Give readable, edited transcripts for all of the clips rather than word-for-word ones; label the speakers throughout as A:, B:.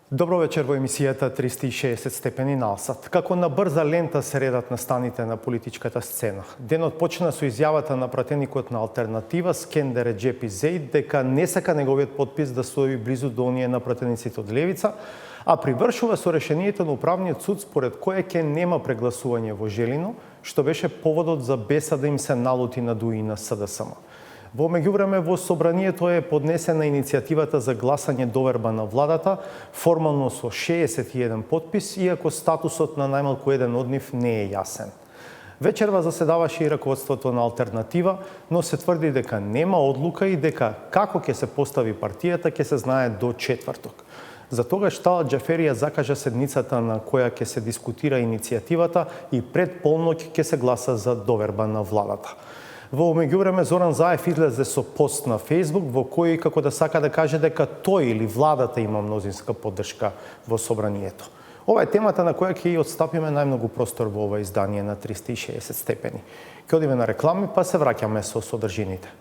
A: Добро вечер во емисијата 360 степени налсат. Како на брза лента се редат настаните на политичката сцена. Денот почна со изјавата на пратеникот на Алтернатива Скендер Реџепи дека не сака неговиот подпис да стои близу до оние на пратениците од Левица, а привршува со решението на Управниот суд според кое ќе нема прегласување во Желино, што беше поводот за беса да им се налути на ДУИ на СДСМ. Во меѓувреме во собранието е поднесена иницијативата за гласање доверба на владата, формално со 61 подпис, иако статусот на најмалку еден од нив не е јасен. Вечерва заседаваше и раководството на Алтернатива, но се тврди дека нема одлука и дека како ќе се постави партијата ќе се знае до четврток. За тогаш Талат Џаферија закажа седницата на која ќе се дискутира иницијативата и пред полноќ ќе се гласа за доверба на владата. Во меѓувреме Зоран Заев излезе со пост на Facebook во кој како да сака да каже дека тој или владата има мнозинска поддршка во собранието. Ова е темата на која ќе ја отстапиме најмногу простор во ова издание на 360 степени. Ќе одиме на реклами, па се враќаме со содржините.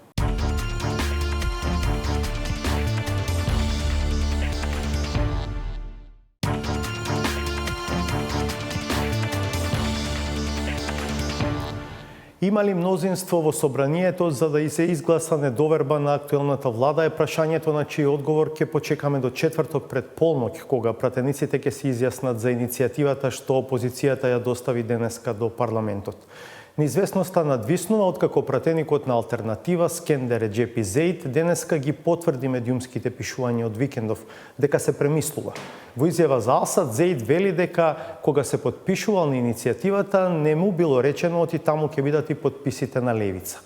A: Има ли мнозинство во собранието за да и се изгласа недоверба на актуелната влада е прашањето на чиј одговор ќе почекаме до четврток пред полноќ, кога пратениците ќе се изјаснат за иницијативата што опозицијата ја достави денеска до парламентот. Неизвестноста надвиснува откако пратеникот на Алтернатива Скендер Реџепи денеска ги потврди медиумските пишувања од викендов дека се премислува. Во изјава за Алсат Зеид вели дека кога се потпишувал на иницијативата не му било речено оти таму ќе бидат и подписите на Левица.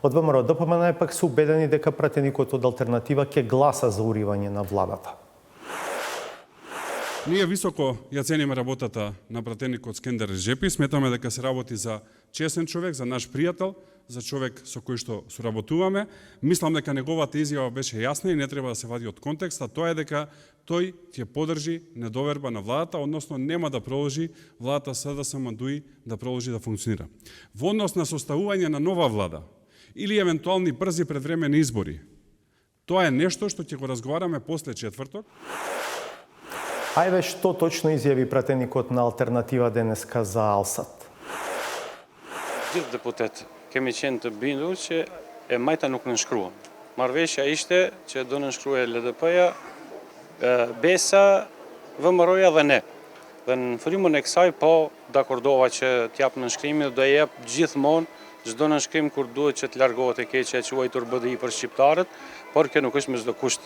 A: Од ВМРО ДПМН пак се убедени дека пратеникот од Алтернатива ќе гласа за уривање на владата.
B: Ние високо ја цениме работата на пратеникот Скендер Реџепи. Сметаме дека се работи за честен човек, за наш пријател, за човек со кој што соработуваме. Мислам дека неговата изјава беше јасна и не треба да се вади од контекст, а тоа е дека тој ќе поддржи недоверба на владата, односно нема да продолжи владата СДСМ ДУИ да продолжи да функционира. Во однос на составување на нова влада или евентуални брзи предвремени избори, тоа е нешто што ќе го разговараме после четврток.
A: Ајде, што точно изјави пратеникот на Алтернатива денеска за Алсат?
C: Gjithë deputet kemi qenë të bindur që e majta nuk nënshkruan. Marrëveshja ishte që do nënshkruaj LDP-ja, Besa, VMRO-ja dhe ne. Dhe në frymën e kësaj po dakordova që t'jap nënshkrimin dhe do jep gjithmonë çdo nënshkrim kur duhet që të largohet e keqja e quajtur BDI për shqiptarët, por kjo nuk është me çdo kusht.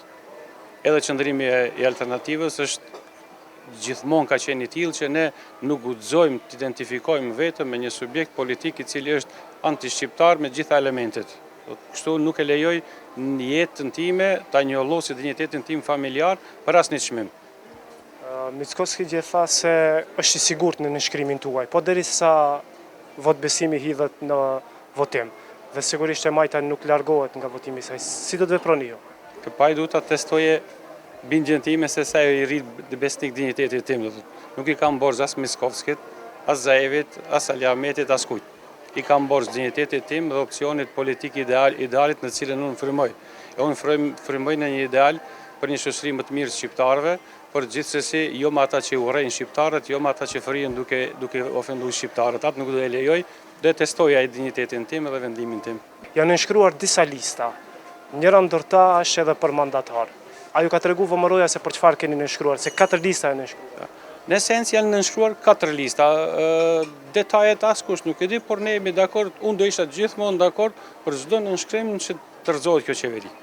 C: Edhe qëndrimi i Alternativës është gjithmonë ka qenë i tillë që ne nuk guxojmë të identifikojmë vetëm me një subjekt politik i cili është anti-shqiptar me gjitha elementet. Kështu nuk e lejoj në jetën time ta njollosi dinjitetin tim familjar për asnjë çmim.
D: Mickovski dje tha se është i sigurt në nënshkrimin tuaj, po derisa votbesimi hidhet në votim. Dhe sigurisht e majta nuk largohet nga votimi i saj. Si do të veproni ju?
C: Këpaj duhet ta testoje bindjen time se sa i rrit besnik dinjitetit tim. Nuk i kam borxh as Mickovskit, as Zaevit, as Ali Ahmetit, as kujt. I kam borxh dinjitetit tim dhe opsionit politik idealit në cilën unë frymoj. Unë frymoj në një ideal për një shoqëri më të mirë shqiptarëve, por gjithsesi jo me ata që urrejnë shqiptarët, jo me ata që fërien duke ofenduar shqiptarët. Atë nuk do e lejoj, do e testoj ai dinjitetin tim dhe vendimin tim.
D: Janë nënshkruar disa lista. Njëra ndërta është edhe për mandatar. A ju ka tregu VMRO-ja se për çfarë keni nënshkruar, se 4 lista e nënshkruar?
C: Në esencë janë nënshkruar 4 lista. Detajet askush nuk e di, por ne jemi dakord, unë do isha gjithmonë dakord për çdo nënshkrim që të rrezohet kjo qeveri.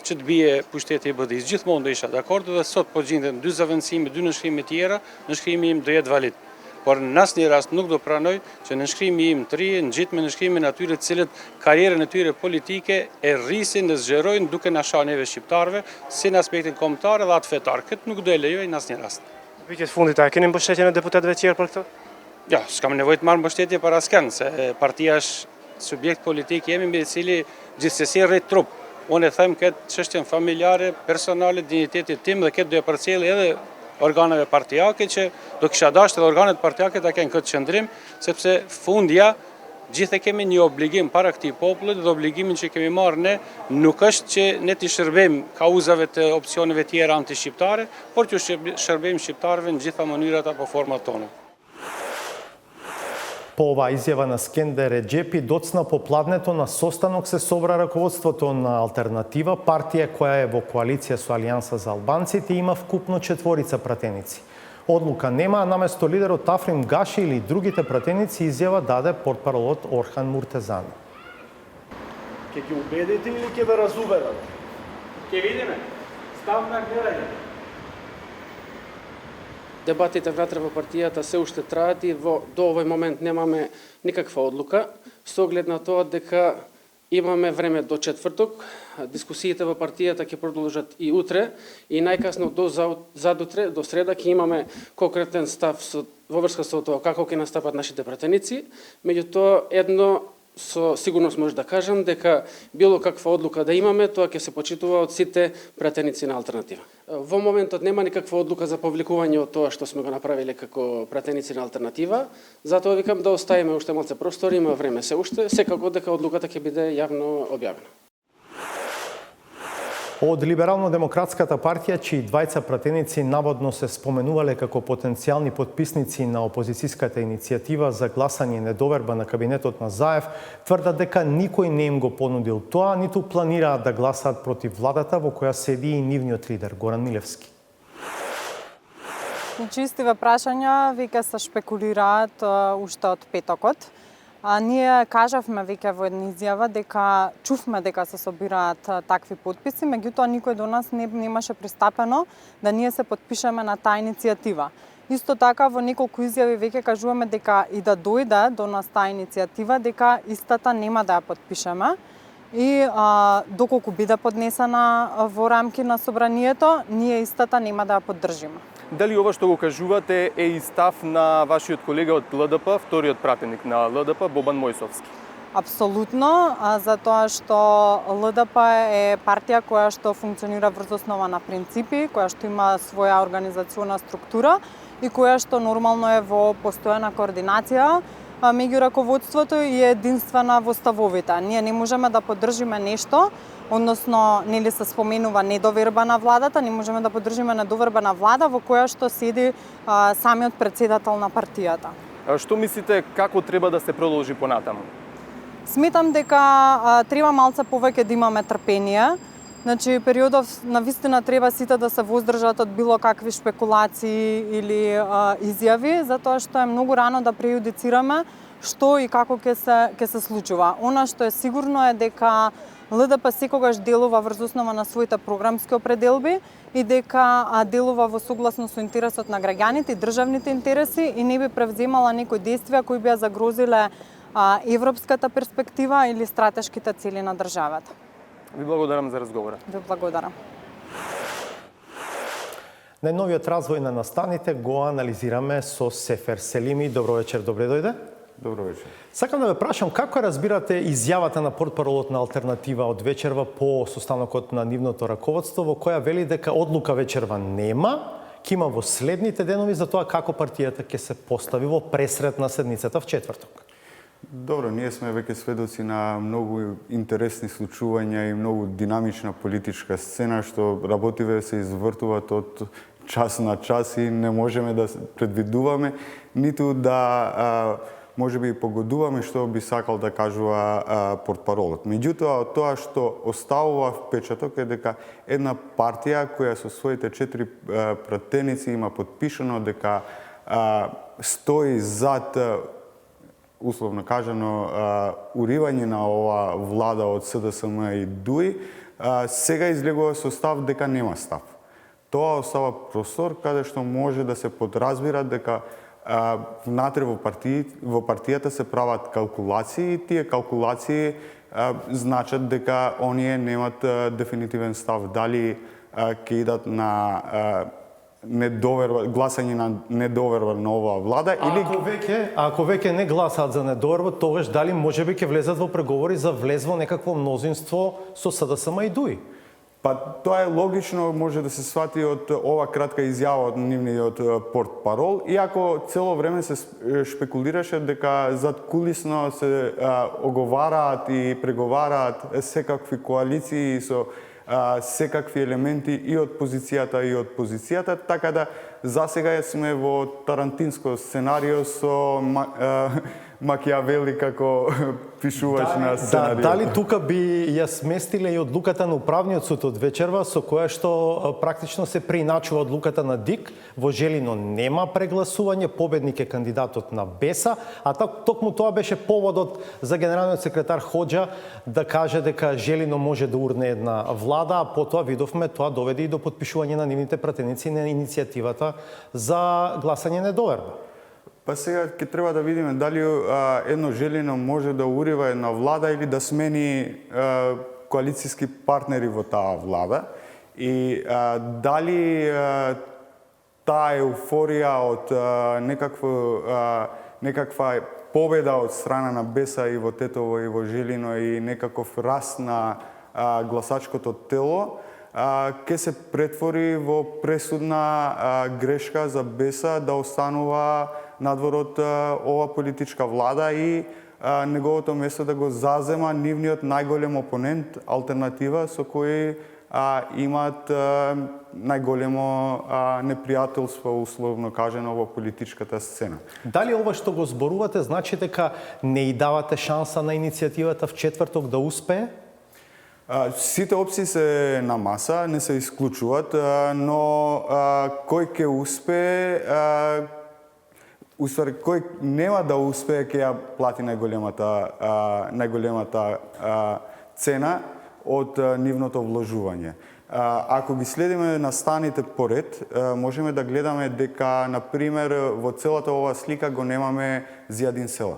C: Që të bie pushteti i BDI-s, gjithmonë do isha dakord dhe sot po gjenden 2 zaventësime, 2 nënshkrime tjera, nënshkrimi im do jetë valid. Por në asnjë rast nuk do pranoj që nënshkrimi im të ri ngjit me nënshkrimin atyre të cilët karrierën e tyre politike e rrisin dhe zgjerojnë duke na shah neve shqiptarëve si në aspektin kombëtar dhe atë fetar. Këtë nuk do e lejoj në asnjë rast.
D: Pyetjet fundit, a keni mbështetjen e deputetëve tjerë për këtë?
C: Ja, s'kam nevojë të marr mbështetje para askënd, se partia është subjekt politik jemi me i cili gjithsesi rrit trup. Unë e them këtë çështjen familjare, personale, dinjitetit tim dhe këtë do e përcjell edhe organeve partijake që do kisha dashur edhe organet partijake ta kenë këtë qëndrim, sepse fundja Gjithë kemi një obligim para këtij populli dhe obligimin që kemi marrë ne nuk është që ne t'i shërbejmë kauzave të opsioneve tjera anti-shqiptare, por që shërbejmë shqiptarëve në gjitha mënyrat apo format tona.
A: По ова изјава на Скендер Реджепи доцна попладнето на состанок се собра раководството на Алтернатива, партија која е во коалиција со Алијанса за албанците, има вкупно 4 пратеници. Одлука нема, а наместо лидерот Африм Гаши или другите пратеници изјава даде портпаролот Орхан Муртезани.
E: Ке ги убедите или ке ве разубедат?
F: Ке видиме. Став на гледање.
G: Дебатите внатре во партијата се уште траат и до овој момент немаме никаква одлука, со оглед на тоа дека имаме време до четврток, дискусиите во партијата ќе продолжат и утре и најкасно до задутре, до среда ќе имаме конкретен став во врска со тоа како ќе настапат нашите пратеници. Меѓутоа, едно со сигурност може да кажам дека било каква одлука да имаме, тоа ќе се почитува од сите пратеници на Алтернатива. Во моментот нема никаква одлука за повликување од тоа што сме го направиле како пратеници на Алтернатива, затоа викам да оставиме уште малце простор, има време се уште, секако дека одлуката ќе биде јавно објавена.
A: Од Либерално-демократската партија, чии двајца пратеници наводно се споменувале како потенцијални потписници на опозицијската иницијатива за гласање недоверба на кабинетот на Заев, тврдат дека никој не им го понудил тоа, ниту планираат да гласаат против владата во која седи и нивниот лидер Горан Милевски.
H: Чистиве прашања веќе се шпекулираат уште од петокот. Ние кажавме веќе во една изјава дека чувме дека се собираат такви потписи, меѓутоа никој до нас немаше пристапено да ние се потпишеме на таа иницијатива. Исто така во неколку изјави веќе кажуваме дека и да дојде до нас таа иницијатива, дека истата нема да ја потпишеме и доколку биде поднесена во рамки на собранието, ние истата нема да ја поддржиме.
E: Дали ова што го кажувате е и став на вашиот колега од ЛДП, вториот пратеник на ЛДП, Бобан Мојсовски?
H: Апсолутно, затоа што ЛДП е партија која што функционира врз основа на принципи, која што има своја организациона структура и која што нормално е во постојана координација меѓу раководството и е единствена во ставовите. Ние не можеме да поддржиме нешто, односно нели се споменува недоверба на владата, не можеме да поддржиме недоверба на влада во која што седи самиот председател на партијата.
E: Што мислите како треба да се продолжи понатаму?
H: Сметам дека треба малце повеќе да имаме трпение. Значи, периодов на вистина треба сите да се воздржат од било какви шпекулации или изјави, затоа што е многу рано да прејудицираме што и како ќе се случува. Она што е сигурно е дека ЛДП секогаш делува врз основа на своите програмски определби и дека делува во согласно со интересот на граѓаните и државните интереси и не би превземала некои действија кои би ја загрозиле европската перспектива или стратешките цели на државата.
E: Ви благодарам за разговора.
H: Ви благодарам.
A: Најновиот развој на настаните го анализираме со Сефер Селими. Добро вечер, добре дојде.
I: Добро вечер.
A: Сакам да ве прашам, како разбирате изјавата на портпаролот на Алтернатива од вечерва по состанокот на нивното раководство, во која вели дека одлука вечерва нема, ќе има во следните денови за тоа како партијата ќе се постави во пресред на седницата в четврток?
I: Добро, ние сме веќе сведоци на многу интересни случувања и многу динамична политичка сцена, што работиве се извртуваат од час на час и не можеме да предвидуваме, ниту да може би погодуваме што би сакал да кажува портпаролот. Меѓутоа, тоа што оставува впечаток е дека една партија која со своите 4 пратеници има подпишано дека стои зад условно кажано, уривање на ова влада од СДСМ и ДУИ, сега излегува со став дека нема став. Тоа остава простор каде што може да се подразбира дека внатре во партијата се прават калкулации и тие калкулации значат дека оние немат дефинитивен став. Дали ќе идат на гласање на недоверба на оваа влада или
A: ако веќе не гласаат за недоверба, тогаш дали можеби ќе влезат во преговори за влез во некакво мнозинство со СДСМ и ДУИ?
I: Па тоа е логично, може да се свати од ова кратка изјава од нивниот портпарол, иако цело време се шпекулираше дека зад кулисно се оговараат и преговараат секакви коалиции со секакви елементи и од позицијата и од позицијата, така да засега сме во тарантинско сценарио со Макијавели како пишувач на сценарио.
A: Дали тука би ја сместиле и одлуката на управниот суд од вечерва, со која што практично се преиначува одлуката на ДИК, во Желино нема прегласување, победник е кандидатот на БЕСА, а токму тоа беше поводот за генералниот секретар Хоџа да каже дека Желино може да урне една влада, а потоа видовме тоа доведе и до потпишување на нивните пратеници на иницијативата за гласање недоверба.
I: Па сега ќе треба да видиме дали едно Желино може да урива една влада или да смени коалицијски партнери во таа влада и дали таа еуфорија од некаква победа од страна на БЕСА и во Тетово и во Желино и некаков раст на гласачкото тело ќе се претвори во пресудна грешка за БЕСА да останува надвор од ова политичка влада и неговото место да го зазема нивниот најголем опонент, алтернатива, со кој имаат најголемо непријателство, условно кажено, во политичката сцена.
A: Дали ова што го зборувате значи дека не и давате шанса на иницијативата в четврток да успее?
I: Сите опции се на маса, не се исклучуваат, но кој ќе успее, уствари кој нема да успее ќе ја плати најголемата цена од нивното вложување. Ако ги следиме настаните поред, можеме да гледаме дека, например, во целата ова слика го немаме Зијадин Села.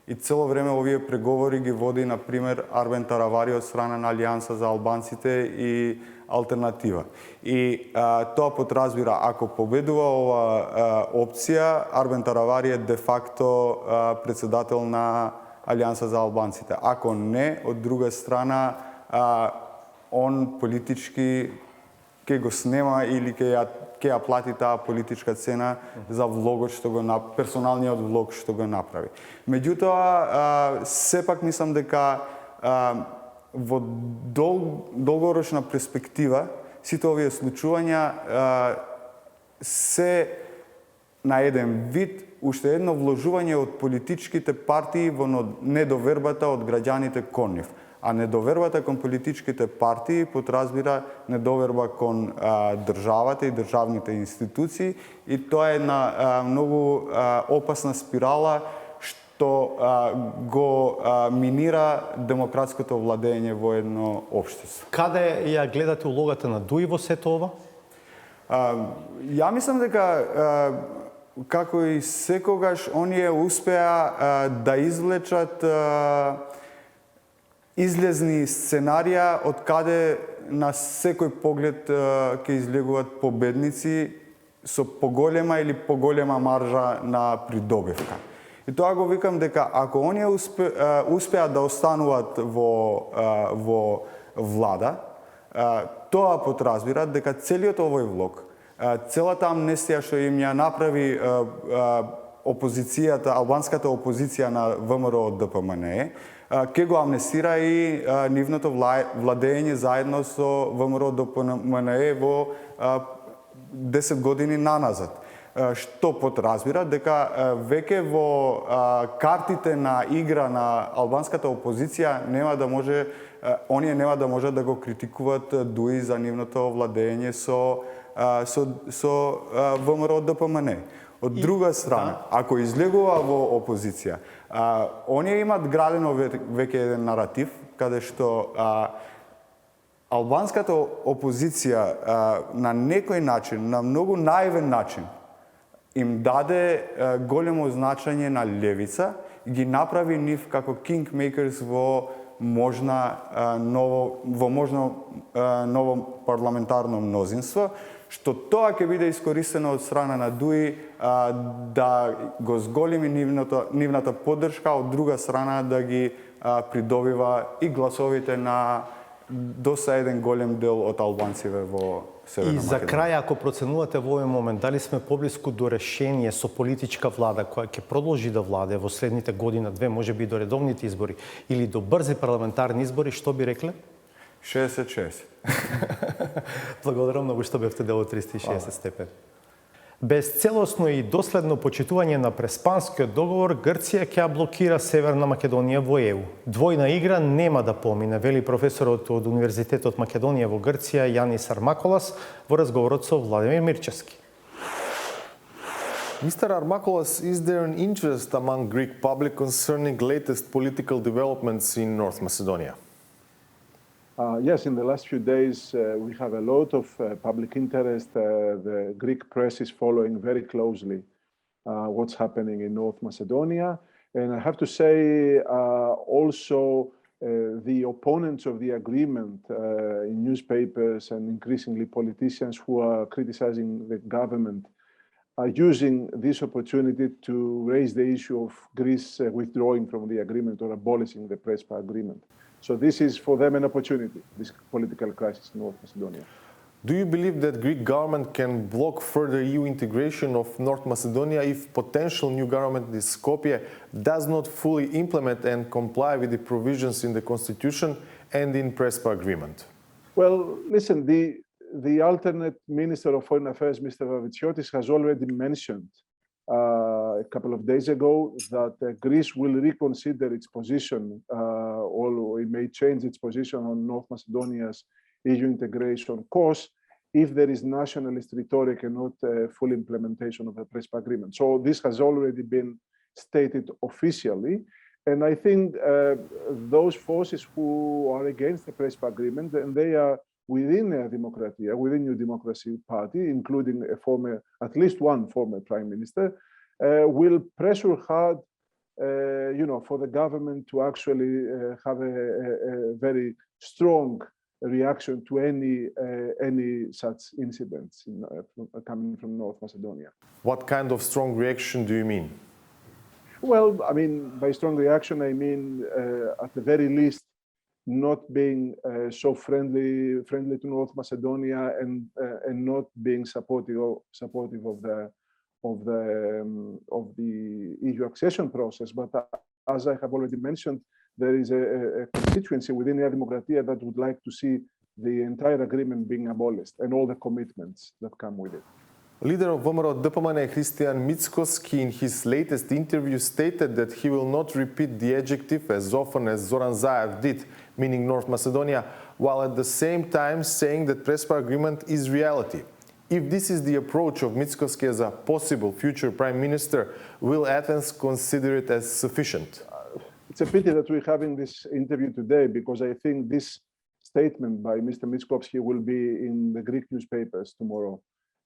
I: И цело време овие преговори ги води, например, Арбен Таравари од страна на Алијанса за албанците и Алтернатива. И тоа подразбира, ако победува ова опција, Арбен Таравари е де факто председател на Алијанса за албанците. Ако не, од друга страна, он политички ќе го снема или ќе ја плати таа политичка цена за влогот што го персоналниот влог што го направи. Меѓутоа, сепак мислам дека во долгорочна перспектива сите овие случувања се на еден вид уште едно вложување од политичките партии во недовербата од граѓаните кон нив. А недовербата кон политичките партии подразбира недоверба кон државата и државните институции и тоа е една многу опасна спирала што го минира демократското владење во едно општество.
A: Каде ја гледате улогата на ДУИ во сето ова?
I: Ја мислам дека како и секогаш оние успеа да извлечат излезни сценарија од каде на секој поглед ќе излегуваат победници со поголема или поголема маржа на придобивка. И тоа го викам дека ако оние успеат да остануваат во влада, тоа подразбира дека целиот овој влог, целата амнестија што им ја направи опозицијата, албанската опозиција на ВМРО ДПМНЕ, ќе го амнестира и нивното владење заедно со ВМРО ДПМНЕ во 10 години наназад. Што подразбира дека веќе во картите на игра на албанската опозиција оние нема да може да го критикуваат ДУИ за нивното владење со ВМРО ДПМНЕ. Од друга страна, ако излегува во опозиција, оние имат градено веќе еден наратив, каде што албанската опозиција на некој начин, на многу наивен начин, им даде големо значење на левица и ги направи нив како kingmakers во можно ново парламентарно мнозинство, што тоа ќе биде искористено од страна на ДУИ да го зголеми нивната поддршка, од друга страна да ги придобива и гласовите на доста еден голем дел од албанците во Северна
A: И за
I: Македонија.
A: крај, ако проценувате во овој момент, дали сме поблиску до решение со политичка влада која ќе продолжи да владе во следните година-две, може би до редовните избори, или до брзи парламентарни избори, што би рекле?
I: 66.
A: Благодарам многу што бевте дел од 360 степени. Без целосно и доследно почитување на Преспанскиот договор, Грција ќе блокира Северна Македонија во ЕУ. Двојна игра нема да помине, вели професорот од Универзитетот Македонија во Грција Јанис Армаколас во разговорот со Владимир Мирчевски.
J: Mr. Armakolas, is there an interest among Greek public concerning latest political developments in North Macedonia?
K: Yes, in the last few days, we have a lot of public interest. The Greek press is following very closely what's happening in North Macedonia. And I have to say also the opponents of the agreement in newspapers and increasingly politicians who are criticizing the government are using this opportunity to raise the issue of Greece withdrawing from the agreement or abolishing the Prespa agreement. So this is for them an opportunity, this political crisis in North Macedonia.
J: Do you believe that Greek government can block further EU integration of North Macedonia if potential new government in Skopje does not fully implement and comply with the provisions in the constitution and in Prespa agreement?
K: Well, listen, the alternate Minister of Foreign Affairs, Mr. Vavitsiotis, has already mentioned a couple of days ago that Greece will reconsider its position, or it may change its position on North Macedonia's EU integration course if there is nationalist rhetoric and not full implementation of the Prespa agreement. So this has already been stated officially. And I think those forces who are against the Prespa agreement, and they are within Nea Demokratia, within New Democracy Party, including at least one former prime minister, will pressure hard, for the government to actually have a very strong reaction to any such incidents coming from North Macedonia.
J: What kind of strong reaction do you mean?
K: Well, I mean, by strong reaction, I mean, at the very least, not being so friendly to North Macedonia and not being supportive of the EU accession process. But as I have already mentioned, there is a constituency within Nea Demokratia that would like to see the entire agreement being abolished and all the commitments that come with it.
J: Leader of VMRO DPMNE Christian Mickoski in his latest interview stated that he will not repeat the adjective as often as Zoran Zaev did, meaning North Macedonia, while at the same time saying that Prespa agreement is reality. If this is the approach of Mickoski as a possible future prime minister, will Athens consider it as sufficient?
K: It's a pity that we're having this interview today because I think this statement by Mr. Mickoski will be in the Greek newspapers tomorrow.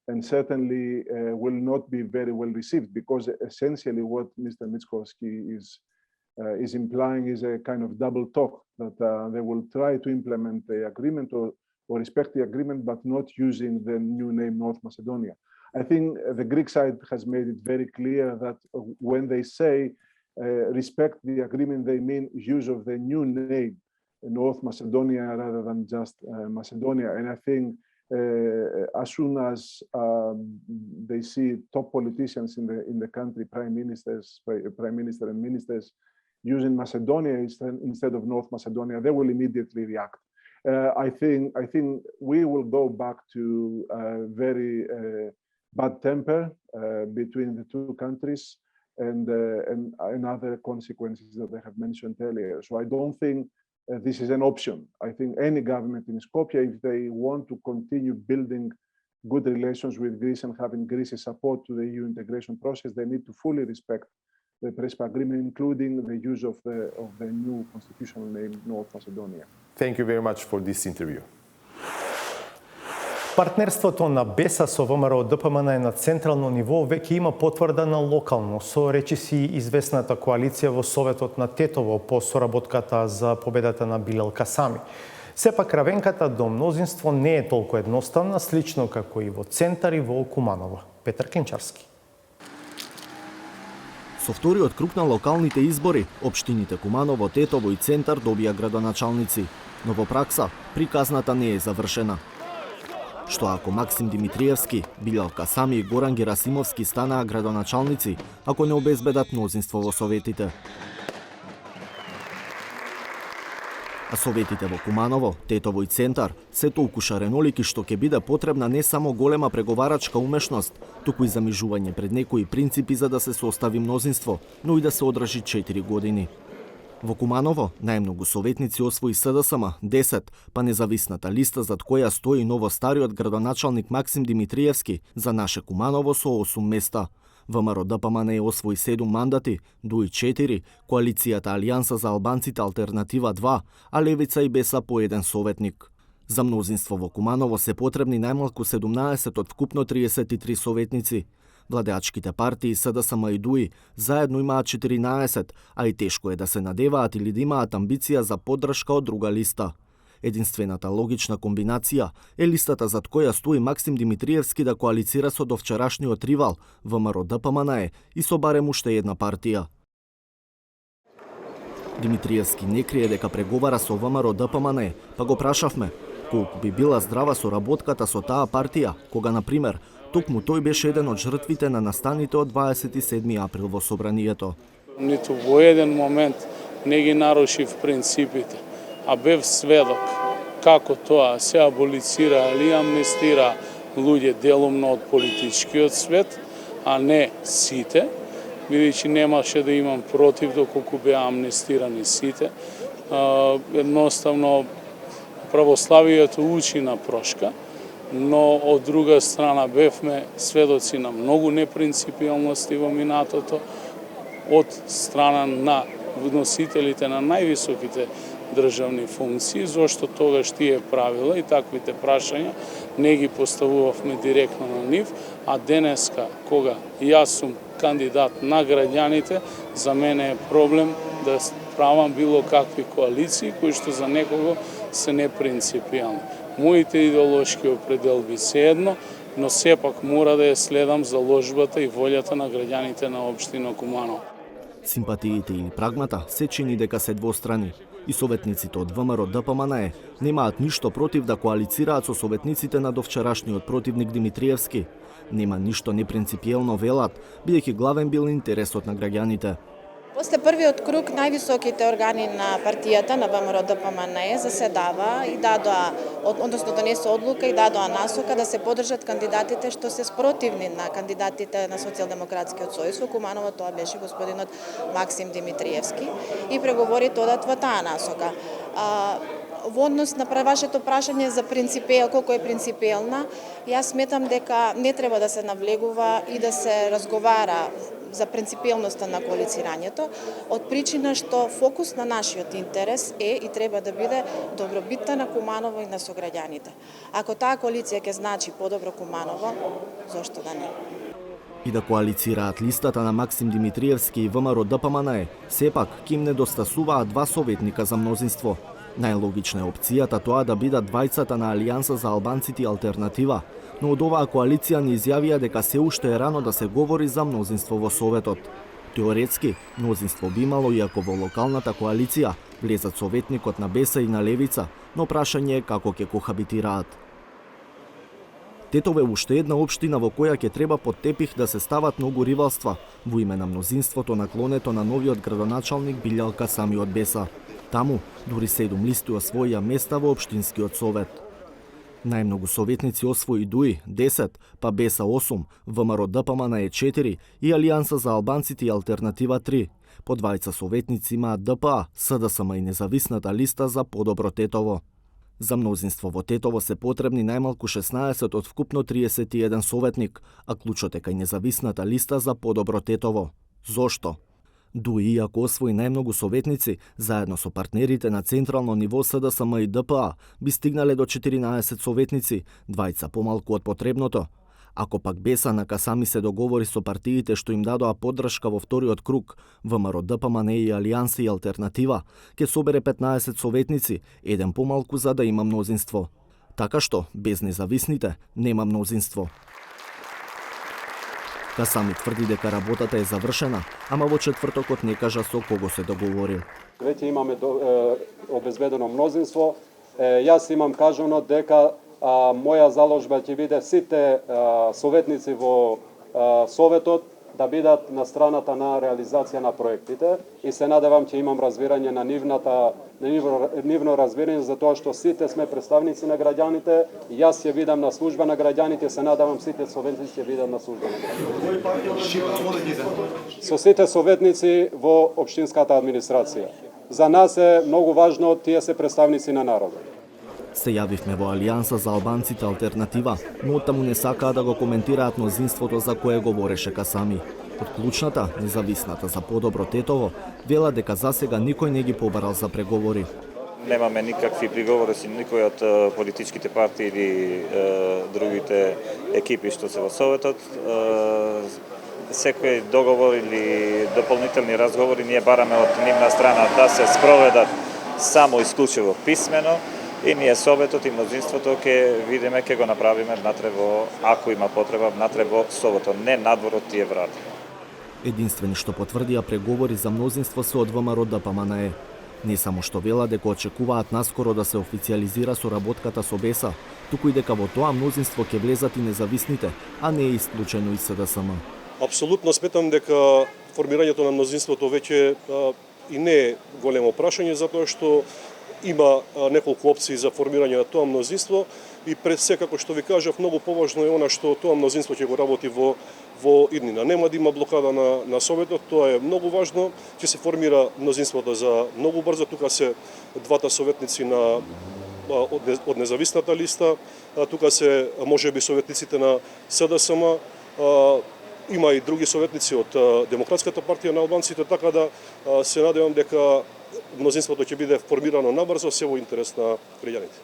K: And certainly will not be very well received because essentially what Mr. Mickoski is implying is a kind of double talk that they will try to implement the agreement or respect the agreement, but not using the new name North Macedonia. I think the Greek side has made it very clear that when they say respect the agreement, they mean use of the new name North Macedonia rather than just Macedonia. And I think as soon as they see top politicians in the country, prime minister and ministers using Macedonia instead of North Macedonia, they will immediately react. I think we will go back to very bad temper between the two countries and other consequences that I have mentioned earlier. So I don't think this is an option. I think any government in Skopje, if they want to continue building good relations with Greece and having Greece's support to the EU integration process, they need to fully respect the Prespa agreement, including the use of the new constitutional name North Macedonia.
J: Thank you very much for this interview.
A: Партнерството на БЕСА со ВМРО ДПМН е на централно ниво веќе има потврда на локално, со речиси известната коалиција во Советот на Тетово по соработката за победата на Билел Касами. Сепак равенката до мнозинство не е толку едноставна, слично како и во Центар и во Куманово. Петар Кенчарски.
L: Со вториот круг на локалните избори, општините Куманово, Тетово и Центар добија градоначалници. Но во пракса, приказната не е завршена. Што ако Максим Димитриевски, Билјалка Сами и Горан Герасимовски станаа градоначалници, ако не обезбедат мнозинство во советите? А советите во Куманово, Тетово и Центар се толку шаренолики што ќе биде потребна не само голема преговарачка умешност, туку и замижување пред некои принципи за да се состави мнозинство, но и да се одржи 4 години. Во Куманово најмногу советници освои СДСМ 10, па независната листа зад која стои новостариот градоначалник Максим Димитриевски за наше Куманово со 8 места. ВМРО ДПМН освои 7 мандати, ДУИ 4, коалицијата Алијанса за албанците Алтернатива 2, а Левица и Беса по 1 советник. За мнозинство во Куманово се потребни најмалку 17 од вкупно 33 советници. Владеачките партии СДСМ и ДУИ заедно имаат 14, а и тешко е да се надеваат или да имаат амбиција за поддршка од друга листа. Единствената логична комбинација е листата зад која стои Максим Димитриевски да коалицира со довчерашниот ривал ВМРО ДПМН и со барем уште една партија. Димитриевски не крие дека преговара со ВМРО ДПМН, па го прашавме колку би била здрава соработката со таа партија, кога, например, токму тој беше еден од жртвите на настаните од 27 април во собранието.
M: Ниту во еден момент не ги нарушив принципите, а бев сведок како тоа се аболицира или амнестира луѓе делумно од политичкиот свет, а не сите, бидејќи немаше да имам против доколку беа амнестирани сите. Едноставно, православието учи на прошка, но од друга страна бевме сведоци на многу непринципиалности во минатото од страна на носителите на највисоките државни функции, зашто тогаш тие правила и таквите прашања не ги поставувавме директно на нив, а денеска, кога јас сум кандидат на граѓаните, за мене е проблем да правам било какви коалиции кои што за некого се непринципиални. Моите идеолошки определби се едно, но сепак мора да ја следам заложбата и волјата на граѓаните на општина Куманово.
L: Симпатиите или прагмата се чини дека се двострани. И советниците од ВМРО ДПМН немаат ништо против да коалицираат со советниците на довчерашниот противник Димитриевски. Нема ништо непринципиелно велат, бидејќи главен бил интересот на граѓаните.
N: После првиот круг највисоките органи на партијата на ВМРО ДПМН заседава и дадоа, односно донесоа одлука и дадоа насока да се поддржат кандидатите што се спротивни на кандидатите на Социјалдемократскиот сојуз во Куманово, тоа беше господинот Максим Димитриевски, и преговорите одат во таа насока. Во однос на вашето прашање за колку е принципиелна, јас сметам дека не треба да се навлегува и да се разговара за принципиелноста на коалицирањето, од причина што фокус на нашиот интерес е и треба да биде добробитта на Куманово и на сограѓаните. Ако таа коалиција ќе значи подобро Куманово, зошто да не?
L: И да коалицираат листата на Максим Димитриевски и ВМРО ДПМН, сепак ќе им недостасуваат 2 советника за мнозинство. Најлогична е опцијата тоа да бидат двајцата на Алијанса за албанците Алтернатива, но од оваа коалиција ни изјавија дека се уште е рано да се говори за мнозинство во Советот. Теоретски, мнозинство би имало иако во локалната коалиција влезат советникот на Беса и на Левица, но прашање е како ќе кохабитираат. Тетово е уште една општина во која ќе треба под тепих да се стават многу ривалства во име на мнозинството наклонето на новиот градоначалник Билјалка Сами од Беса. Таму, дури 7 листи освоија места во Општинскиот совет. Најмногу советници освои ДУИ 10, па Беса 8, ВМРО ДПМН 4 и Алијанса за албанците и Алтернатива 3. По двајца советници имаат ДПА, СДСМ и независната листа за подобро Тетово. За мнозинство во Тетово се потребни најмалку 16 од вкупно 31 советник, а клучот е кај независната листа за подобро Тетово. Зошто? ДУИ, иако освои најмногу советници, заедно со партнерите на централно ниво СДСМ и ДПА, би стигнале до 14 советници, двајца помалку од потребното. Ако пак Беса на Касами се договори со партиите што им дадоа поддршка во вториот круг, ВМРО ДПМН и Алијанса и Алтернатива, ќе собере 15 советници, еден помалку за да има мнозинство. Така што, без независните, нема мнозинство. Касами тврди дека работата е завршена, ама во четвртокот не кажа со кого се договорил.
O: Веќе имаме обезбедено мнозинство. Јас имам кажано дека моја заложба ќе биде сите советници во Советот да бидат на страната на реализација на проектите и се надевам ќе имам разбирање на нивно разбирање за тоа што сите сме представници на граѓаните и јас ќе бидам на служба на граѓаните, се надевам сите советници ќе бидат на служба на граѓаните. Со сите советници во општинската администрација. За нас е многу важно тие се представници на народот.
L: Се јавивме во Алијанса за албанците Алтернатива, но оттаму не сакаа да го коментираат мнозинството за кое говореше Касами. Од клучната, независната за подобро Тетово, вела дека засега никој не ги побарал за преговори.
P: Немаме никакви приговори со никој од политичките партии или другите екипи што се во Советот. Секој договор или дополнителни разговори ние бараме од нивна страна да се спроведат само исклучиво писмено и ние Советот и мнозинството ќе видиме, ќе го направиме внатре во, ако има потреба, внатре во Советот, не надвор од тие врати.
L: Единствени што потврдија преговори за мнозинство се од ВМРО ДПМНЕ. Не само што вела дека очекуваат наскоро да се официализира соработката со БЕСА, туку и дека во тоа мнозинство ќе влезат и независните, а не и исклучено и СДСМ.
Q: Апсолутно сметам дека формирањето на мнозинството веќе и не е големо прашање, затоа што има неколку опции за формирање на тоа мнозинство и пред се, како што ви кажав, многу поважно е она што тоа мнозинство ќе го работи во иднина. Нема да има блокада на Советот, тоа е многу важно, ќе се формира мнозинството за многу брзо, тука се двата советници од независната листа, тука се можеби советниците на СДСМ, има и други советници од Демократската партија на албанците, така да се надевам дека мнозинството ќе биде формирано набрзо, се во интерес на граѓаните.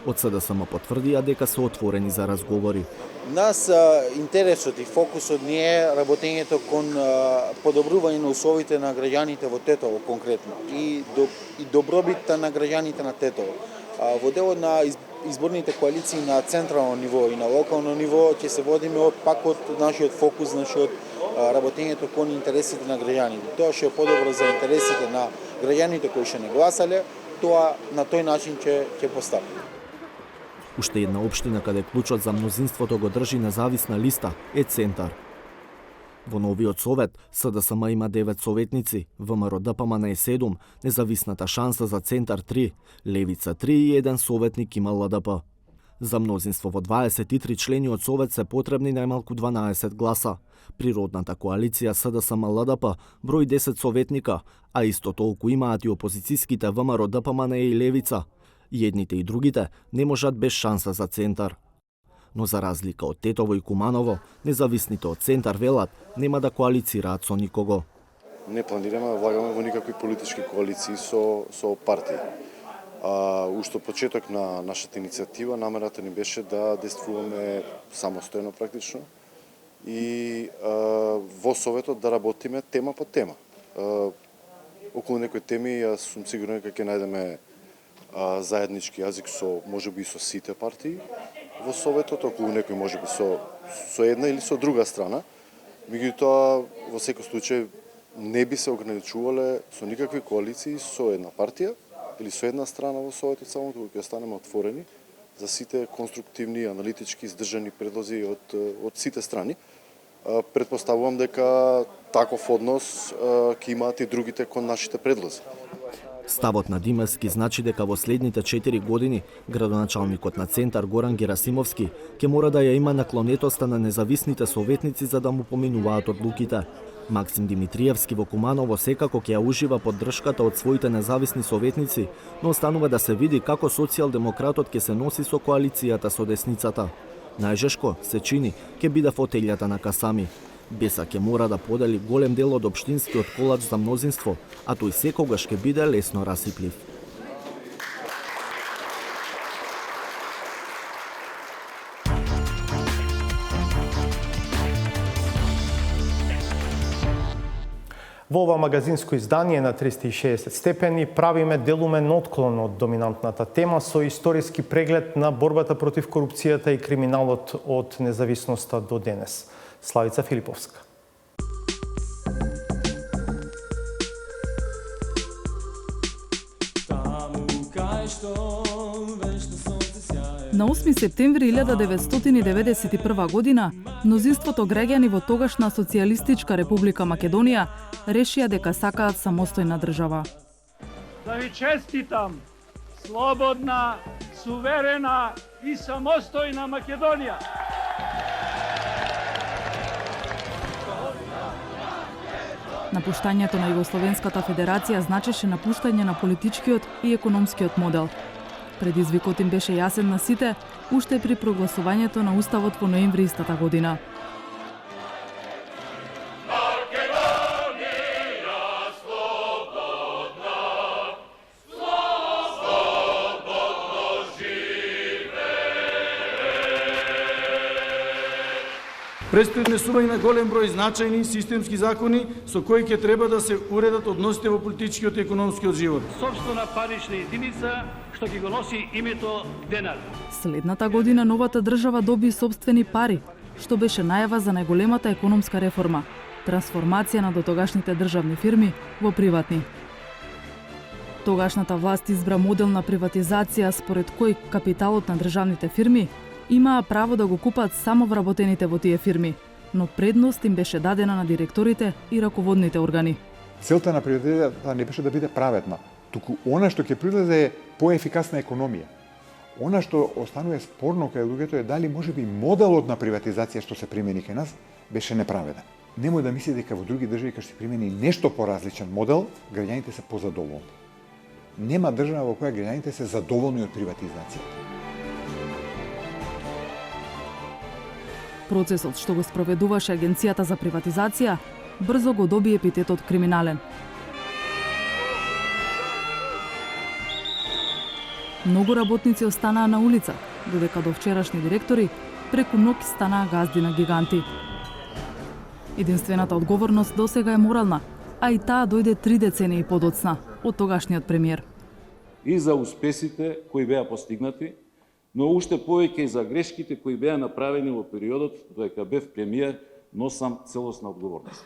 L: Од СДСМ потврдија дека се отворени за разговори.
R: Нас интересот и фокусот ни е работењето кон подобрување на условите на граѓаните во Тетово конкретно и добробитта на граѓаните на Тетово. Во делот на изборните коалиции на централно ниво и на локално ниво ќе се водиме пак од нашиот фокус, нашиот работењето кон интересите на граѓаните. Тоа што е подобро за интересите на граѓаните кои што не гласале, тоа на тој начин ќе поставиме.
L: Уште една општина каде клучот за мнозинството го држи независна листа е Центар. Во новиот совет СДСМ има 9 советници, ВМРО ДПМНЕ 7, независната шанса за Центар 3, Левица 3 и 1 советник има ЛДП. За мнозинство во 23 члени од совет се потребни најмалку 12 гласа. Природната коалиција СДСМ ЛДП брои 10 советника, а исто толку имаат и опозицијските ВМРО ДПМНЕ и Левица. И едните и другите не можат без шанса за Центар. Но за разлика од Тетово и Куманово, независните од Центар велат нема да коалицираат со никого.
S: Не планираме да влагаме во никакви политички коалиции со партии. Уште почеток на нашата иницијатива намерата ни беше да действуваме самостојно практично и во Советот да работиме тема по тема. Околу некои теми јас сум сигурен дека ќе најдеме заеднички јазик со можеби и со сите партии во Советот, околу некој можеби со една или со друга страна. Меѓутоа, во секој случај не би се ограничувале со никакви коалиции со една партија или со една страна во Советот, само кога ќе останеме отворени за сите конструктивни, аналитички, издржани предлози од сите страни. Предпоставувам дека таков однос ќе имаат и другите кон нашите предлози.
L: Ставот на Димевски значи дека во следните 4 години градоначалникот на Центар Горан Герасимовски ќе мора да ја има наклонетоста на независните советници за да му поминуваат одлуките. Максим Димитриевски во Куманово секако ќе ја ужива поддршката од своите независни советници, но останува да се види како социјалдемократот ќе се носи со коалицијата со десницата. Најжешко, се чини, ќе биде фотелјата на Касами. БЕСА ќе мора да подели голем дел од општинскиот колач за мнозинство, а тој секогаш ќе биде лесно расиплив.
A: Во ова магазинско издание на 360 степени правиме делумен отклон од доминантната тема со историски преглед на борбата против корупцијата и криминалот од независноста до денес. Славица Филиповска.
T: На 8 септември 1991 година, мнозинството граѓани во тогашна Социјалистичка република Македонија решија дека сакаат самостојна држава.
F: Да ви честитам, слободна, суверена и самостојна Македонија.
T: Напуштањето на Југословенската федерација значеше напуштање на политичкиот и економскиот модел. Предизвикот им беше јасен на сите уште при прогласувањето на Уставот во ноември истата година.
U: Престои внесување на голем број значајни системски закони со кои ќе треба да се уредат односите во политичкиот и економскиот живот.
F: Собствена парична единица што ќе го носи името денар.
T: Следната година новата држава доби сопствени пари, што беше најава за најголемата економска реформа – трансформација на дотогашните државни фирми во приватни. Тогашната власт избра модел на приватизација според кој капиталот на државните фирми имаа право да го купат само вработените во тие фирми, но предност им беше дадена на директорите и раководните органи.
V: Целта на приватизацијата не беше да биде праведна, туку она што ќе прилезе е поефикасна економија. Она што останува спорно кај луѓето е дали можеби моделот на приватизација што се примени кај нас беше неправеден. Немој да мисли дека во други држави кога се примени нешто поразличен модел, граѓаните се позадоволни. Нема држава во која граѓаните се задоволни од приватизацијата.
T: Процесот што го спроведуваше Агенцијата за приватизација брзо го доби епитетот криминален. Многу работници останаа на улица, додека до вчерашни директори преку ноќ станаа газди на гиганти. Единствената одговорност досега е морална, а и таа дојде 3 децении подоцна од тогашниот премиер.
W: И за успесите кои беа постигнати, но уште повеќе и за грешките кои беа направени во периодот додека бев премиер, носам целосна одговорност.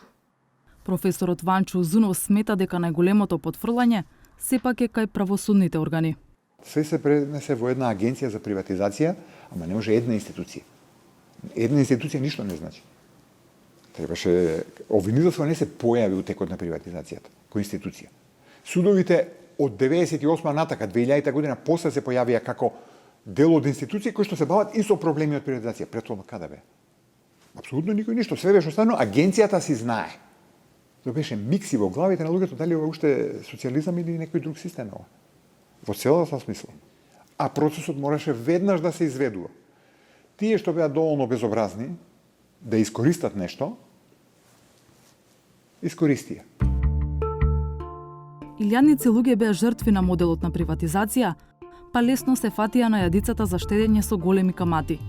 T: Професорот Ванчо Зунов смета дека најголемото потфрлање сепак е кај правосудните органи.
V: Све се пренесе во една агенција за приватизација, ама не може една институција. Една институција ништо не значи. Требаше обвинителство не се појави у текот на приватизацијата, кој институција. Судовите од 98 натака 2000 година после се појавија како дел од институции кои што се бават и со проблеми од приватизација. Претходно каде бе? Апсолутно никој ништо. Све беше останало, агенцијата си знае. Тоа беше микси во главите на луѓето дали ова уште социјализам или некој друг систем ова. Во целата смисла. А процесот мораше веднаш да се изведува. Тие што беа доволно безобразни да искористат нешто, искористија.
T: Илјадници луѓе беа жртви на моделот на приватизација, па лесно се фатија на јадицата за штедење со големи камати.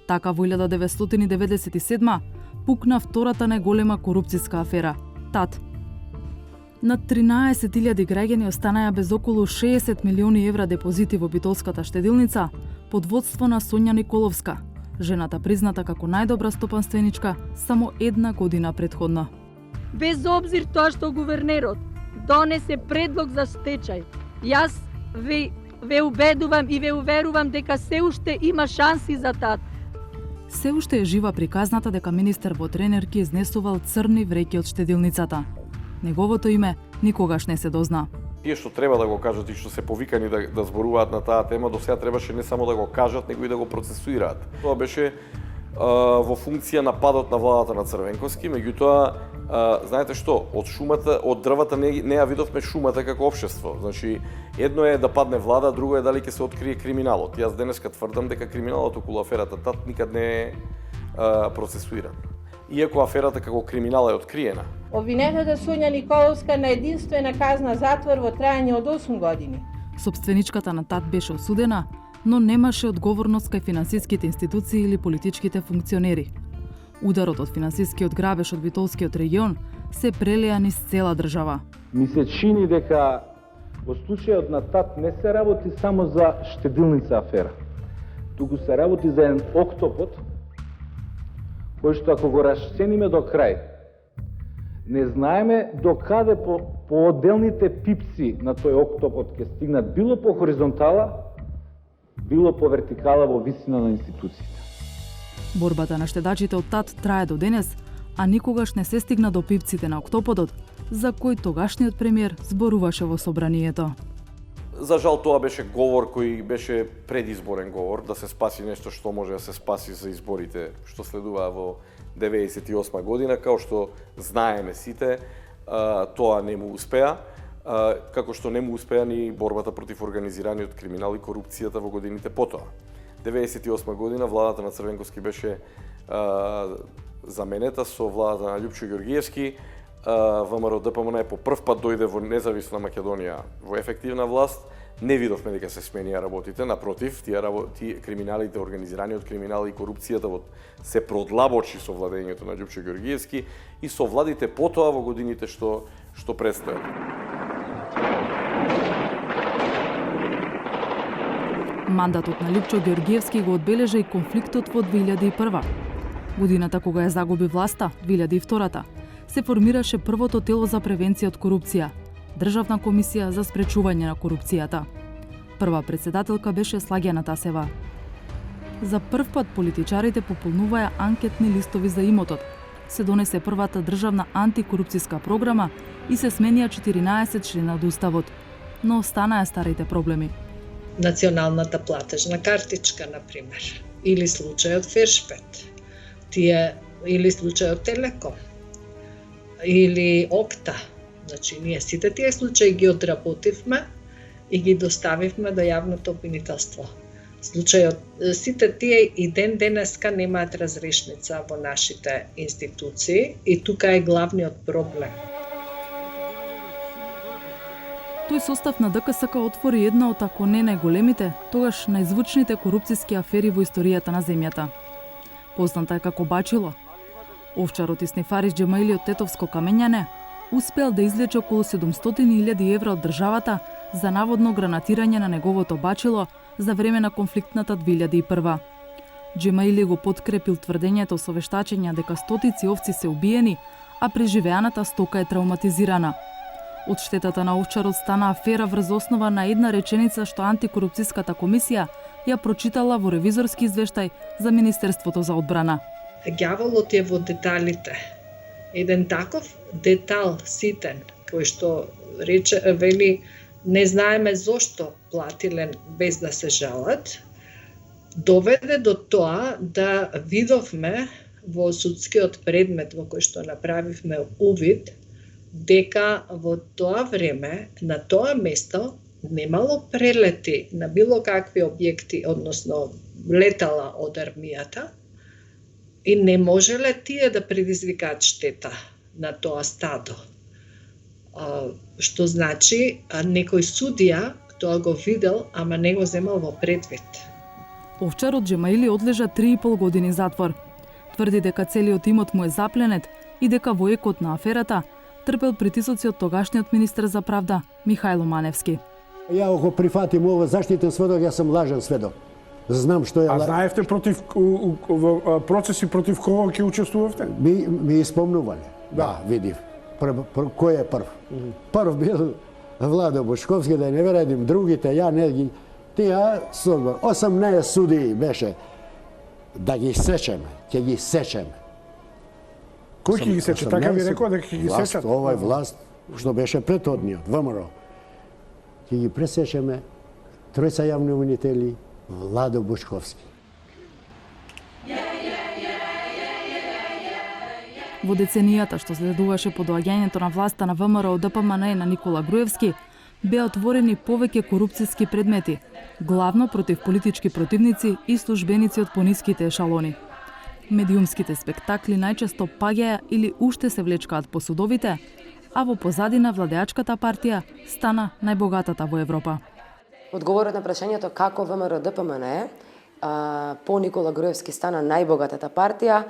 T: Така во 1997 пукна втората најголема корупцијска афера – ТАТ. Над 13.000 граѓани останаја без околу 60 милиони евра депозити во битолската штедилница под водство на Сонја Николовска, жената призната како најдобра стопанственичка само една година претходна.
X: Без обзир тоа што гувернерот донесе предлог за стечај, јас ве убедувам и ве уверувам дека се уште има шанси за ТАТ.
T: Се уште е жива приказната дека министер во тренерки изнесувал црни вреќи од штедилницата. Неговото име никогаш не се дозна.
Y: Тие што треба да го кажат и што се повикани да зборуваат на таа тема, до сега требаше не само да го кажат, него и да го процесуираат. Тоа беше во функција на падот на владата на Црвенковски, меѓутоа, знаете што, од шумата, од дрвата не ја видовме шумата како општество. Значи, едно е да падне влада, друго е дали ќе се открие криминалот. Јас денеска тврдам дека криминалот околу аферата ТАТ никад не е процесуиран. Иако аферата како криминал е откриена.
X: Обвинетата Сонја Николовска на единствена казна затвор во трајање од 8 години.
T: Собственичката на ТАТ беше осудена, но немаше одговорност кај финансиските институции или политичките функционери. Ударот од финансискиот грабеж од битолскиот регион се прелеа низ цела држава.
Z: Ми се чини дека во случајот на ТАТ не се работи само за штедилница афера, туку се работи за еден октопод кој што ако го расцениме до крај, не знаеме до каде по отделните пипци на тој октопод ќе стигнат било по хоризонтала, било по вертикала во висина на институциите.
T: Борбата на штедачите од ТАТ трае до денес, а никогаш не се стигна до пипците на октоподот, за кој тогашниот премиер зборуваше во собранието.
Y: За жал тоа беше говор кој беше предизборен говор, да се спаси нешто што може да се спаси за изборите што следуваа во 98 година, као што знаеме сите, тоа не му успеа, како што не му успеа ни борбата против организираниот криминал и корупцијата во годините потоа. 98 година владата на Црвенковски беше заменета со владата на Љупчо Ѓоргиевски. ВМРО ДПМН по прв пат дојде во независна Македонија во ефективна власт. Не видовме дека се сменија работите, напротив, тие криминалите, организираниот криминал и корупцијата се продлабочи со владењето на Љупчо Ѓоргиевски и со владите потоа во годините што предстојат.
T: Мандатот на Љупчо Ѓоргиевски го одбележа и конфликтот во 2001. Годината кога ја загуби власта, 2002, се формираше првото тело за превенција од корупција – Државна комисија за спречување на корупцијата. Прва председателка беше Слагјана Тасева. За прв пат политичарите пополнуваја анкетни листови за имотот, се донесе првата државна антикорупцијска програма и се сменија 14 члена од Уставот, но останаа старите проблеми.
B: Националната платежна картичка, например, или случајот Фершпет, или случајот Телеком, или Окта. Значи, ние сите тие случаи ги одработивме и ги доставивме до јавното обвинителство. Случајот, сите тие и ден денеска немаат разрешница во нашите институции и тука е главниот проблем.
T: Тој состав на ДКСК отвори една од, ако не најголемите, тогаш најзвучните корупцијски афери во историјата на земјата. Позната е како Бачило. Овчарот и снифарис Џемаили од Тетовско камењане успеал да извлече околу 700.000 евра од државата за наводно гранатирање на неговото бачило за време на конфликтната 2001. Џемаили го подкрепил тврдењето со вештачења дека стотици овци се убиени, а преживеаната стока е травматизирана. Од штетата на овчарот стана афера врз основа на една реченица што антикорупцијската комисија ја прочитала во ревизорски извештај за Министерството за одбрана.
B: Ѓаволот е во деталите. Еден таков детал ситен, кој што вели не знаеме зошто платиле без да се жалат, доведе до тоа да видовме во судскиот предмет во кој што направивме увид дека во тоа време на тоа место немало прелети на било какви објекти, односно летала од армијата, и не можеле тие да предизвикаат штета на тоа стадо. Што значи, некој судија тоа го видел, ама не го земал во предвид.
T: Овчарот Џемаили одлежа 3,5 години затвор. Тврди дека целиот имот му е запленет и дека во екот на аферата трпел притисоци од тогашниот министер за правда Михајло Маневски.
C: Ја го прифатим ова заштитен сведок, јас сум лажен сведок. Знам што е.
D: А знаевте против процеси против кого ќе учествувавте?
C: Ми испомнувале. Да, видив. Кој е прв? Прв бил Владо Бушковски, да не верадим другите, ја не ги. Тие судба 18 судии беше да ги сечеме, ќе ги сечеме.
D: Кој ќе ги сече? Така ви рекоа дека ќе ги сечат?
C: Овој власт што беше претhodниот, ВМРО. Ќе ги пресечеме тројца јавни обвинители, Владо Бушковски.
T: Во деценијата што следуваше по доаѓањето на власта на ВМРО ДПМН на Никола Груевски, беа отворени повеќе корупцијски предмети, главно против политички противници и службеници од пониските ешалони. Медиумските спектакли најчесто паѓаја или уште се влечкаат по судовите, а во позадина владеачката партија стана најбогатата во Европа.
E: Одговорот на прашањето како ВМРО ДПМН по Никола Груевски стана најбогатата партија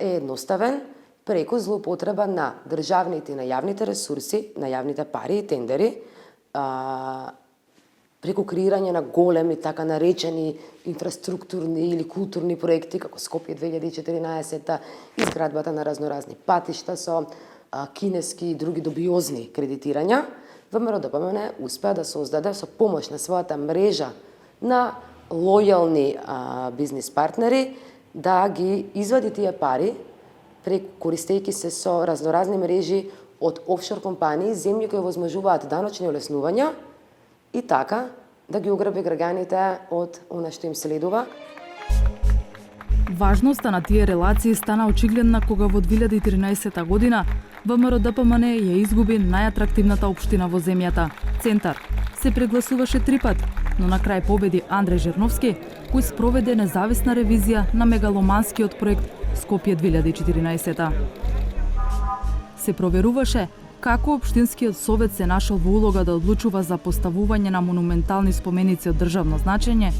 E: е едноставен, преку злоупотреба на државните и на јавните ресурси, на јавните пари и тендери, преку креирање на големи, така наречени инфраструктурни или културни проекти, како Скопје 2014, изградбата на разноразни патишта со кинески и други добиозни кредитирања, ВМРО-ДПМН успеа да создаде со помош на својата мрежа на лојални бизнис партнери да ги извади тие пари користејќи се со разноразни мрежи од офшор компании, земји кои возможуваат даночни олеснувања и така да ги ограби граѓаните од она што им следува.
T: Важноста на тие релации стана очигледна кога во 2013 година ВМРО-ДПМН ја изгуби најатрактивната општина во земјата – Центар. Се прегласуваше 3 пат, но на крај победи Андреј Жерновски, кој спроведе независна ревизија на мегаломанскиот проект Скопје 2014. Се проверуваше како Општинскиот совет се нашол во улога да одлучува за поставување на монументални споменици од државно значење,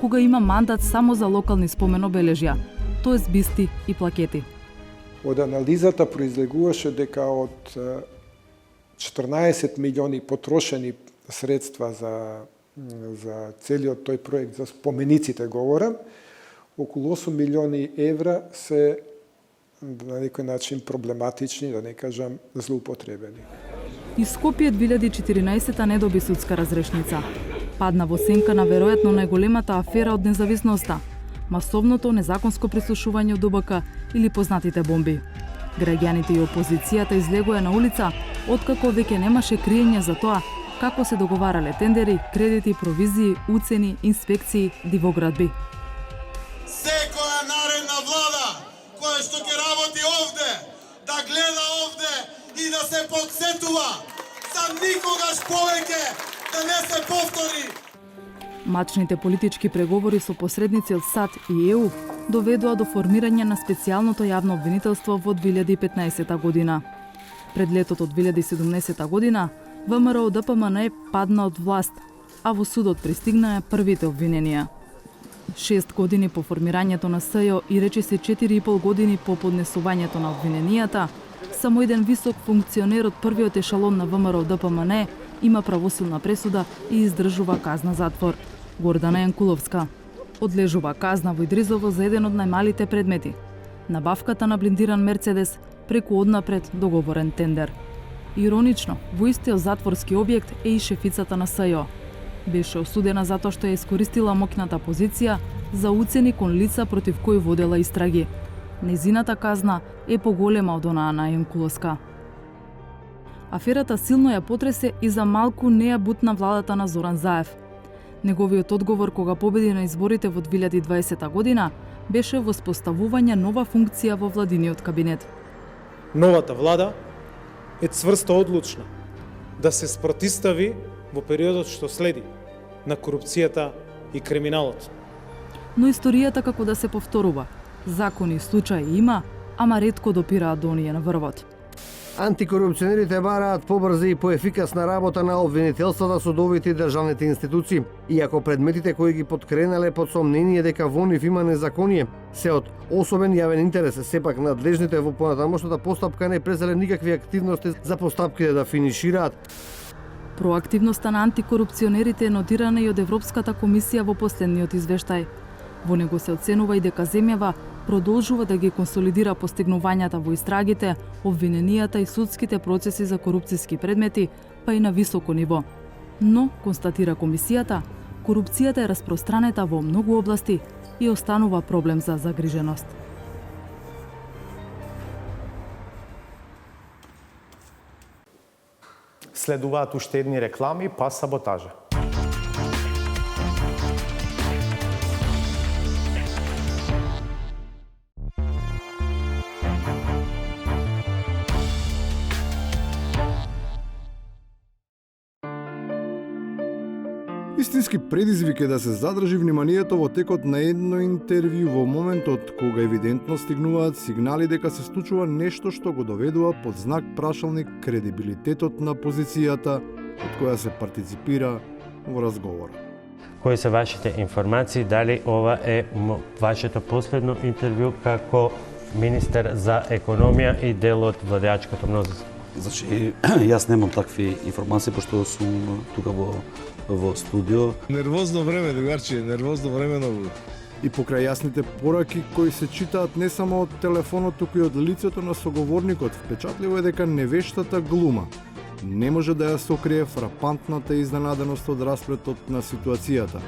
T: кога има мандат само за локални споменобележја, тоест бисти и плакети.
G: Од анализата произлегуваше дека од 14 милиони потрошени средства за целиот тој проект, за спомениците говорам, околу 8 милиони евра се на некој начин проблематични, да не кажам злоупотребени.
T: И Скопје 2014 не доби судска разрешница. Падна во сенка на веројатно најголемата афера од независноста – масовното незаконско прислушување од ДБК или познатите бомби. Граѓаните и опозицијата излегоа на улица, откако веќе немаше криење за тоа како се договарале тендери, кредити, провизии, уцени, инспекции, дивоградби.
H: Секоја наредна влада која што ќе работи овде, да гледа овде и да се подсетува за никогаш повеќе да не се повтори.
T: Мачните политички преговори со посредници од САД и ЕУ доведоа до формирање на специјалното јавно обвинителство во 2015 година. Пред летото од 2017 година ВМРО-ДПМН падна од власт, а во судот пристигнаа првите обвиненија. 6 години по формирањето на СЈО и речиси 4,5 години по поднесувањето на обвиненијата, само еден висок функционер од првиот ешалон на ВМРО-ДПМН има правосилна пресуда и издржува казна затвор. Гордана Јанкуловска одлежува казна во Идризово за еден од најмалите предмети – набавката на блиндиран Мерцедес преку однапред договорен тендер. Иронично, во истиот затворски објект е и шефицата на СЈО. Беше осудена затоа што ја искористила моќната позиција за уцени кон лица против кои водела истраги. Незината казна е поголема од онаа на Јанкуловска. Аферата силно ја потресе и за малку не ја бутна владата на Зоран Заев. Неговиот одговор кога победи на изборите во 2020 година беше воспоставување нова функција во владиниот кабинет.
I: Новата влада е цврсто одлучна да се спротистави во периодот што следи на корупцијата и криминалот.
T: Но историјата како да се повторува. Закони и случаи има, ама ретко допираат до оние на врвот.
J: Антикорупционерите бараат побрза и поефикасна работа на обвинителствата, судовите и државните институции, иако предметите кои ги подкренале под сомнение дека во нив има незаконие се од особен јавен интерес, сепак надлежните во понатамошната постапка не презале никакви активности за постапките да финишираат.
T: Проактивноста на антикорупционерите е нотирана и од Европската комисија во последниот извештај. Во него се оценува и дека земјава продолжува да ги консолидира постигнувањата во истрагите, обвиненијата и судските процеси за корупцијски предмети, па и на високо ниво. Но, констатира комисијата, корупцијата е распространета во многу области и останува проблем за загриженост.
A: Следуваат уште едни реклами, па саботажа.
K: Истински предизвик е да се задржи вниманието во текот на едно интервју во моментот кога евидентно стигнуваат сигнали дека се случува нешто што го доведува под знак прашалник кредибилитетот на позицијата од која се партиципира во разговор.
M: Кои се вашите информации, дали ова е вашето последно интервју како министер за економија и дел од владеачкото мнозинство?
N: Значи, јас немам такви информации, пошто сум тука во студио.
O: Нервозно време, другарче, нервозно време многу.
K: И покрај јасните пораки кои се читаат не само од телефонот, туку и од лицето на соговорникот, впечатливо е дека невештата глума не може да ја сокрие фрапантната изненаденост од расплетот на ситуацијата.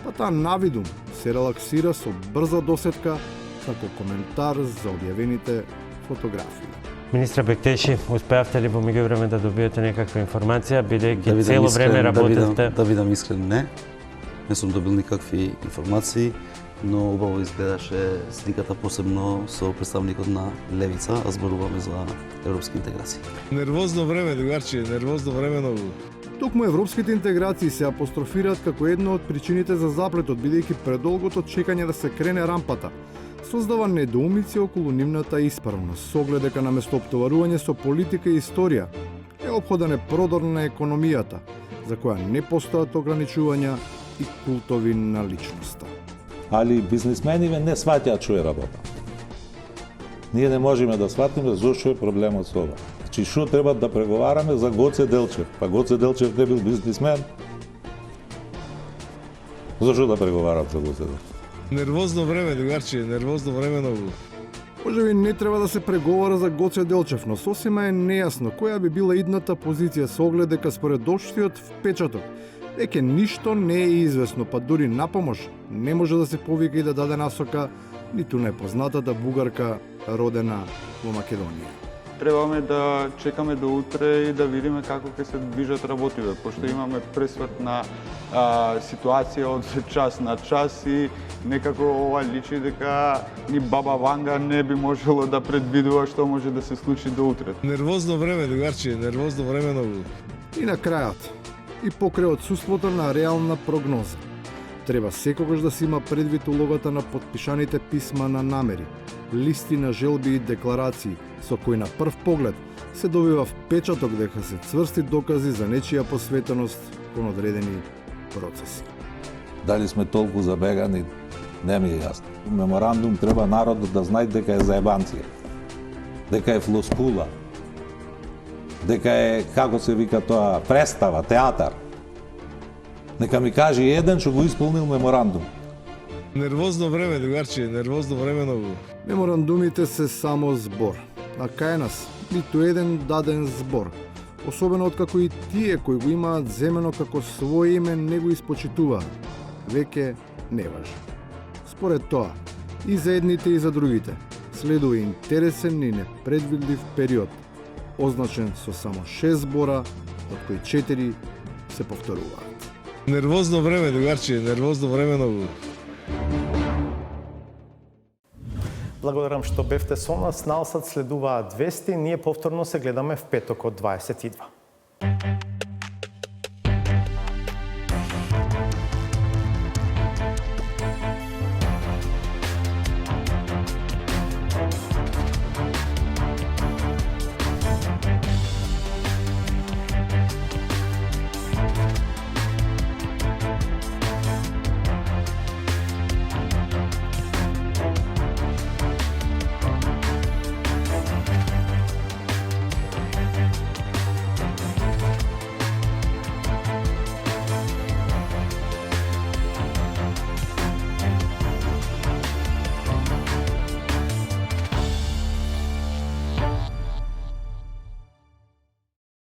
K: Па таа навидум се релаксира со брза досетка како коментар за објавените фотографии.
M: Министре Бектеши, успеавте ли во меѓувреме да добиете некаква информација, бидејќи цело време работевте?
N: Да бидам искрен, не сум добил никакви информации, но убаво изгледаше сликата, посебно со представникот на Левица, а зборуваме за европски интеграции.
O: Нервозно време, другарче, нервозно време многу.
K: Токму европските интеграции се апострофираат како една од причините за заплетот, бидејќи предолгото чекање да се крене рампата создава недоумици околу нивната исправност, со оглед дека наместо оптоварување со политика и историја, неопходен е продор на економијата, за која не постојат ограничувања и култови на личноста.
P: Али бизнисмениве не сваќаат што е работа. Ние не можеме да сватиме зошто е проблемот со ова. Значи, што треба да преговараме за Гоце Делчев? Па Гоце Делчев не бил бизнисмен. Зошто да преговарат за Гоце Делчев?
O: Нервозно време, другарче, нервозно време многу.
K: Можеби не треба да се преговара за Гоце Делчев, но сосема е нејасно која би била идната позиција со оглед дека според општиот впечаток веќе ништо не е известно, па дури напомош не може да се повика и да даде насока ниту непознатата бугарка родена во Македонија.
Q: Требаме да чекаме до утре и да видиме како ќе се движат работиве, пошто имаме пресвртна ситуација од час на час и некако ова личи дека ни баба Ванга не би можело да предвидува што може да се случи до утре.
O: Нервозно време, другарче, нервозно време многу.
K: И на крајот, и покрај отсуството на реална прогноза, треба секогаш да се има предвид улогата на потпишаните писма на намери, листи на желби и декларации, со кои на прв поглед се добива впечаток дека се цврсти докази за нечија посветеност кон одредени процеси.
P: Дали сме толку забегани, не ми е јасно. Меморандум треба народот да знае дека е заебанција, дека е флоскула, дека е, како се вика тоа, представа, театар. Нека ми каже еден што го исполнил меморандум.
O: Нервозно време, другарче, нервозно време многу.
K: Меморандумите се само збор, а кај нас ниту еден даден збор. Особено откако и тие кои го имаат земено како своје име не го испочитуваат. Веќе не важи. Според тоа, и за едните и за другите, следува интересен и непредвидлив период, означен со само 6 збора, од кои 4 се повторуваат.
O: Нервозно време, другарче, нервозно време многу.
A: Благодарам што бевте со нас. Налсат следуваат вести. Ние повторно се гледаме в петок од 22.